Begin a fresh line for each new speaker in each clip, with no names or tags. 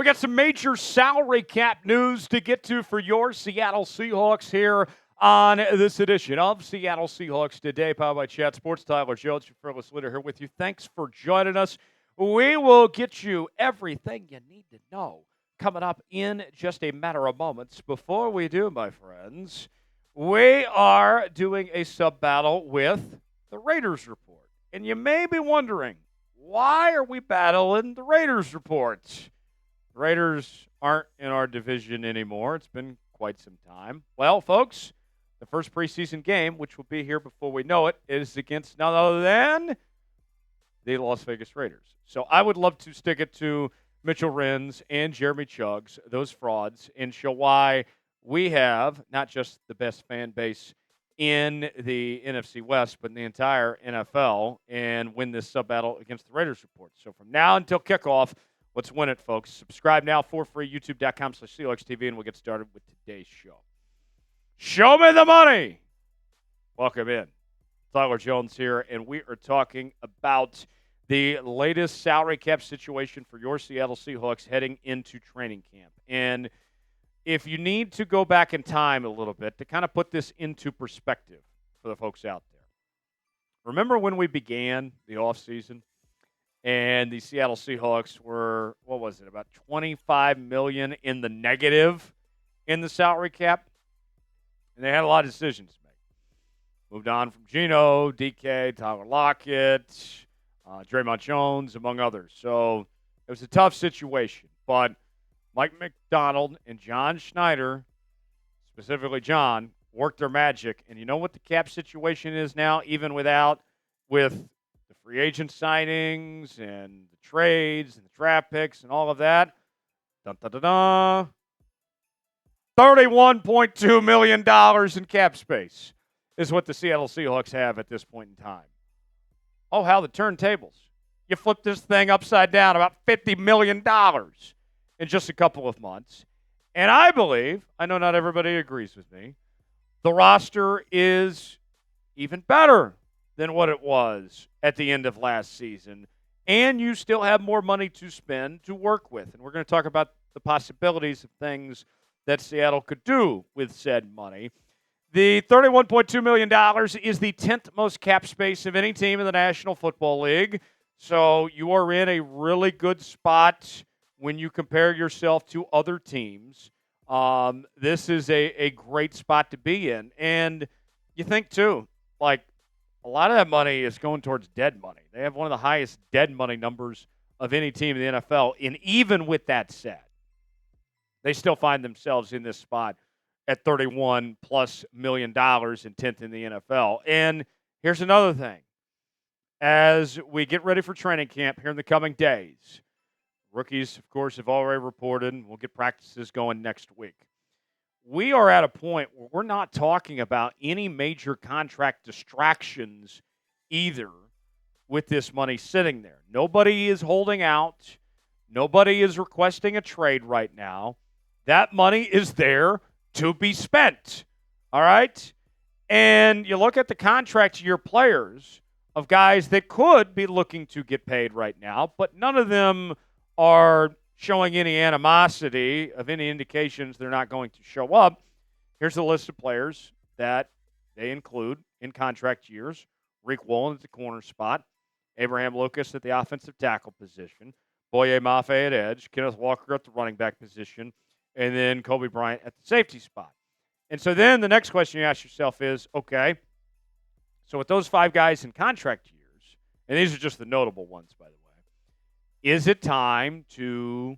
we got some major salary cap news to get to for your Seattle Seahawks here on this edition of Seattle Seahawks Today, powered by Chat Sports. Tyler Jones, your fearless leader, here with you. Thanks for joining us. We will get you everything you need to know coming up in just a matter of moments. Before we do, my friends, we are doing a sub-battle with the Raiders Report. And you may be wondering, why are we battling the Raiders Report? The Raiders aren't in our division anymore. It's been quite some time. Well, folks, the first preseason game, which will be here before we know it, is against none other than the Las Vegas Raiders. So I would love to stick it to Mitchell Renz and Jeremy Chuggs, those frauds, and show why we have not just the best fan base in the NFC West, but in the entire NFL, and win this sub-battle against the Raiders Report. So from now until kickoff, let's win it, folks. Subscribe now for free, youtube.com/SeahawksTV, and we'll get started with today's show. Show me the money! Welcome in. Tyler Jones here, and we are talking about the latest salary cap situation for your Seattle Seahawks heading into training camp. And if you need to go back in time a little bit to kind of put this into perspective for the folks out there. Remember when we began the offseason and the Seattle Seahawks were, what was it, about $25 million in the negative in the salary cap? And they had a lot of decisions to make. Moved on from Geno, DK, Tyler Lockett, Draymond Jones, among others. So it was a tough situation. But Mike McDonald and John Schneider, specifically John, worked their magic. And you know what the cap situation is now, even with the free agent signings and the trades and the draft picks and all of that? Dun, dun, dun, dun. $31.2 million in cap space is what the Seattle Seahawks have at this point in time. Oh, how the turntables. You flip this thing upside down, about $50 million in just a couple of months. And I believe, I know not everybody agrees with me, the roster is even better than what it was at the end of last season. And you still have more money to spend to work with. And we're going to talk about the possibilities of things that Seattle could do with said money. The $31.2 million is the 10th most cap space of any team in the National Football League. So you are in a really good spot when you compare yourself to other teams. This is a great spot to be in. And you think, too, like, a lot of that money is going towards dead money. They have one of the highest dead money numbers of any team in the NFL. And even with that said, they still find themselves in this spot at $31+ million and 10th in the NFL. And here's another thing. As we get ready for training camp here in the coming days, rookies, of course, have already reported, and we'll get practices going next week. We are at a point where we're not talking about any major contract distractions either with this money sitting there. Nobody is holding out. Nobody is requesting a trade right now. That money is there to be spent, all right? And you look at the contract year players of guys that could be looking to get paid right now, but none of them are showing any animosity of any indications they're not going to show up. Here's the list of players that they include in contract years. Riq Woolen at the corner spot, Abraham Lucas at the offensive tackle position, Boye Mafe at edge, Kenneth Walker at the running back position, and then Coby Bryant at the safety spot. And so then the next question you ask yourself is, okay, so with those 5 guys in contract years, and these are just the notable ones, by the way, is it time to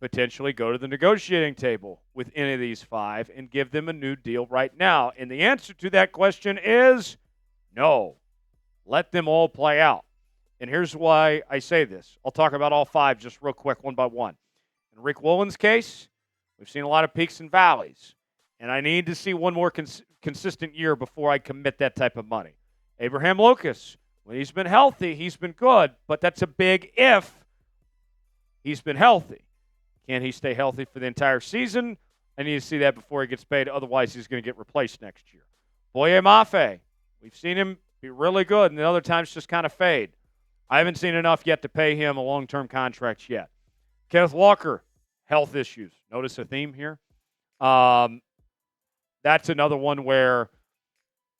potentially go to the negotiating table with any of these 5 and give them a new deal right now? And the answer to that question is no. Let them all play out. And here's why I say this. I'll talk about all 5 just real quick, one by one. In Riq Woolen's case, we've seen a lot of peaks and valleys. And I need to see one more consistent year before I commit that type of money. Abraham Lucas, when he's been healthy, he's been good. But that's a big if he's been healthy. Can he stay healthy for the entire season? I need to see that before he gets paid. Otherwise, he's going to get replaced next year. Boye Mafe, we've seen him be really good, and the other times just kind of fade. I haven't seen enough yet to pay him a long-term contract yet. Kenneth Walker, health issues. Notice a theme here. That's another one where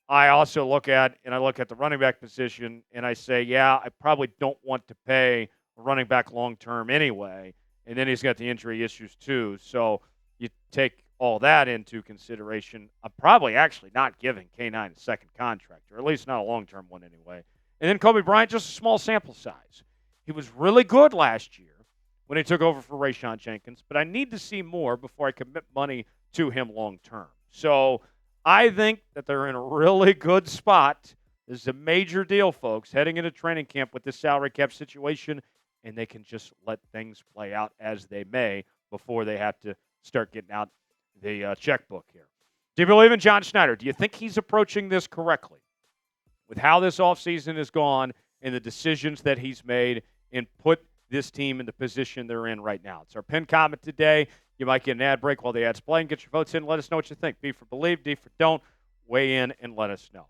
I also look at the running back position, and I say, yeah, I probably don't want to pay a running back long-term anyway. And then he's got the injury issues too. So you take all that into consideration. I'm probably actually not giving K9 a second contract, or at least not a long-term one anyway. And then Coby Bryant, just a small sample size. He was really good last year when he took over for Rayshawn Jenkins, but I need to see more before I commit money to him long-term. So I think that they're in a really good spot. This is a major deal, folks, heading into training camp with this salary cap situation, and they can just let things play out as they may before they have to start getting out the checkbook here. Do you believe in John Schneider? Do you think he's approaching this correctly with how this offseason has gone and the decisions that he's made and put this team in the position they're in right now? It's our pinned comment today. You might get an ad break while the ad's playing. Get your votes in. Let us know what you think. B for believe, D for don't. Weigh in and let us know.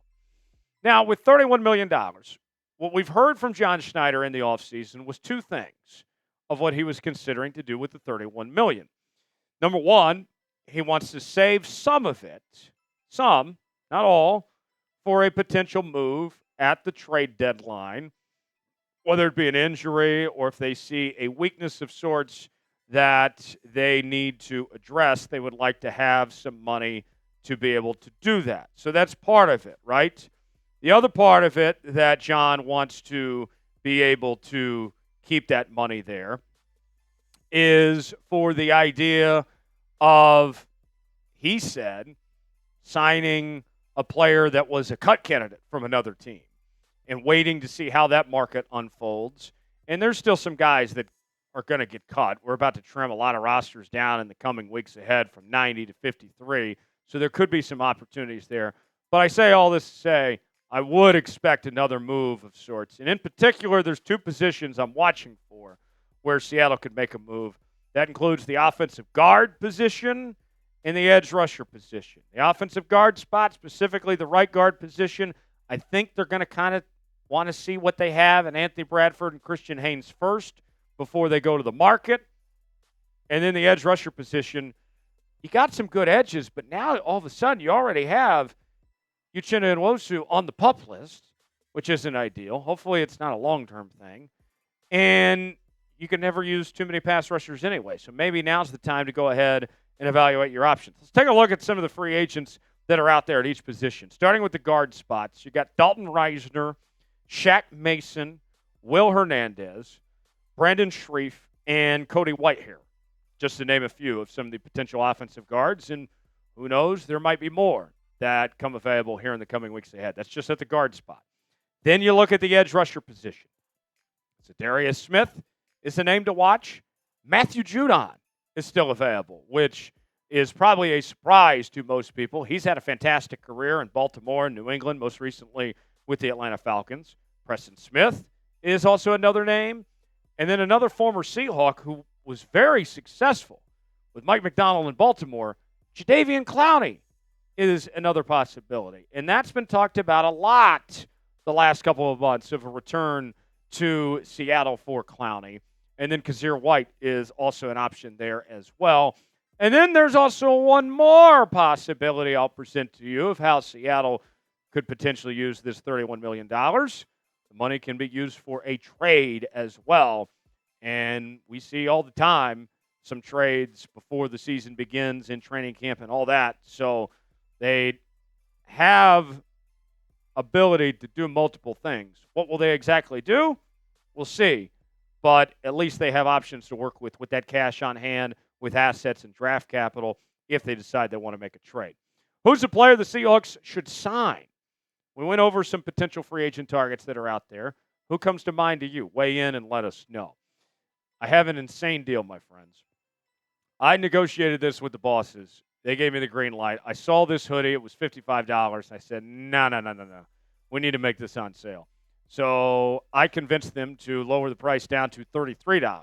Now, with $31 million, what we've heard from John Schneider in the offseason was two things of what he was considering to do with the $31 million. Number one, he wants to save some of it, some, not all, for a potential move at the trade deadline, whether it be an injury or if they see a weakness of sorts that they need to address, they would like to have some money to be able to do that. So that's part of it, right? The other part of it that John wants to be able to keep that money there is for the idea of, he said, signing a player that was a cut candidate from another team and waiting to see how that market unfolds. And there's still some guys that are going to get cut. We're about to trim a lot of rosters down in the coming weeks ahead from 90 to 53, so there could be some opportunities there. But I say all this to say I would expect another move of sorts. And in particular, there's two positions I'm watching for where Seattle could make a move. That includes the offensive guard position and the edge rusher position. The offensive guard spot, specifically the right guard position, I think they're going to kind of want to see what they have in Anthony Bradford and Christian Haynes first before they go to the market. And then the edge rusher position, you got some good edges, but now all of a sudden you already have Uchenna Nwosu on the PUP list, which isn't ideal. Hopefully it's not a long-term thing. And you can never use too many pass rushers anyway. So maybe now's the time to go ahead and evaluate your options. Let's take a look at some of the free agents that are out there at each position. Starting with the guard spots, you got Dalton Risner, Shaq Mason, Will Hernandez, Brandon Scherff, and Cody Whitehair, just to name a few of some of the potential offensive guards. And who knows, there might be more that come available here in the coming weeks ahead. That's just at the guard spot. Then you look at the edge rusher position. So Darius Smith is the name to watch. Matthew Judon is still available, which is probably a surprise to most people. He's had a fantastic career in Baltimore and New England, most recently with the Atlanta Falcons. Preston Smith is also another name. And then another former Seahawk who was very successful with Mike McDonald in Baltimore, Jadeveon Clowney, is another possibility. And that's been talked about a lot the last couple of months of a return to Seattle for Clowney. And then Kazir White is also an option there as well. And then there's also one more possibility I'll present to you of how Seattle could potentially use this $31 million. The money can be used for a trade as well. And we see all the time some trades before the season begins in training camp and all that. So they have ability to do multiple things. What will they exactly do? We'll see. But at least they have options to work with that cash on hand, with assets and draft capital if they decide they want to make a trade. Who's the player the Seahawks should sign? We went over some potential free agent targets that are out there. Who comes to mind to you? Weigh in and let us know. I have an insane deal, my friends. I negotiated this with the bosses. They gave me the green light. I saw this hoodie. It was $55. I said, no. We need to make this on sale. So I convinced them to lower the price down to $33.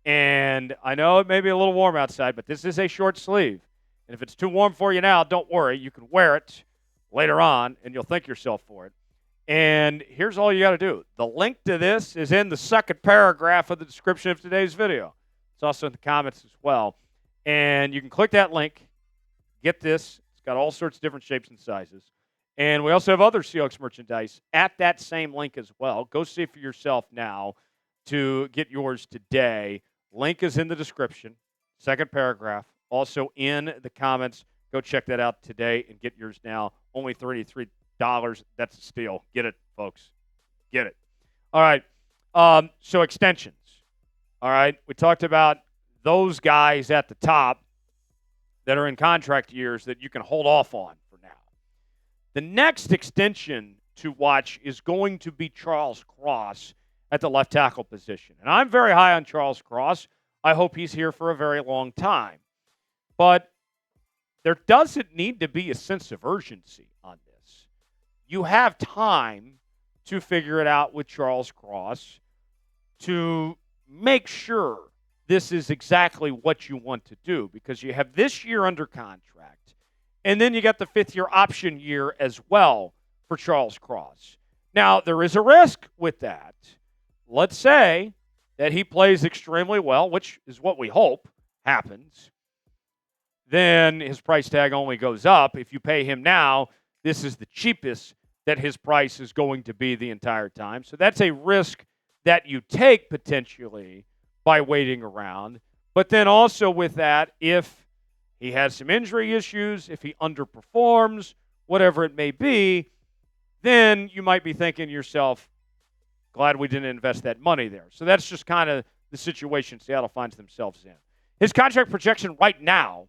And I know it may be a little warm outside, but this is a short sleeve. And if it's too warm for you now, don't worry. You can wear it later on, and you'll thank yourself for it. And here's all you got to do. The link to this is in the second paragraph of the description of today's video. It's also in the comments as well. And you can click that link. Get this. It's got all sorts of different shapes and sizes. And we also have other Seahawks merchandise at that same link as well. Go see it for yourself now to get yours today. Link is in the description, second paragraph. Also in the comments. Go check that out today and get yours now. Only $33. That's a steal. Get it, folks. Get it. All right. So extensions. All right. We talked about those guys at the top that are in contract years that you can hold off on for now. The next extension to watch is going to be Charles Cross at the left tackle position. And I'm very high on Charles Cross. I hope he's here for a very long time. But there doesn't need to be a sense of urgency on this. You have time to figure it out with Charles Cross to make sure this is exactly what you want to do, because you have this year under contract, and then you got the fifth-year option year as well for Charles Cross. Now, there is a risk with that. Let's say that he plays extremely well, which is what we hope happens. Then his price tag only goes up. If you pay him now, this is the cheapest that his price is going to be the entire time. So that's a risk that you take potentially by waiting around. But then also with that, if he has some injury issues, if he underperforms, whatever it may be, then you might be thinking to yourself, glad we didn't invest that money there. So that's just kind of the situation Seattle finds themselves in. His contract projection right now,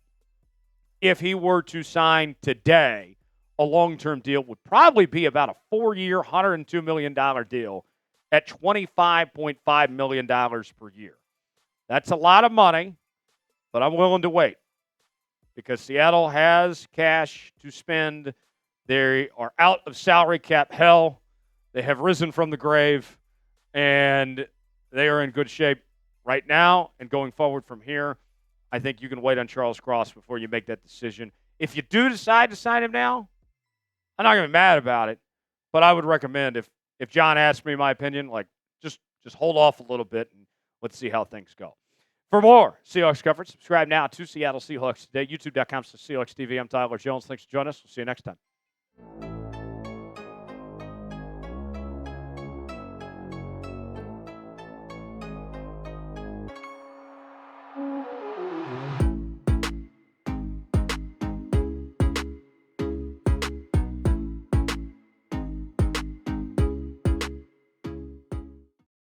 if he were to sign today, a long-term deal would probably be about a 4-year, $102 million deal at $25.5 million per year. That's a lot of money, but I'm willing to wait because Seattle has cash to spend. They are out of salary cap hell. They have risen from the grave, and they are in good shape right now and going forward from here. I think you can wait on Charles Cross before you make that decision. If you do decide to sign him now, I'm not going to be mad about it, but I would recommend if John asked me my opinion, like just hold off a little bit and let's see how things go. For more Seahawks coverage, subscribe now to Seattle Seahawks Today, youtube.com/SeahawksTV. I'm Tyler Jones. Thanks for joining us. We'll see you next time.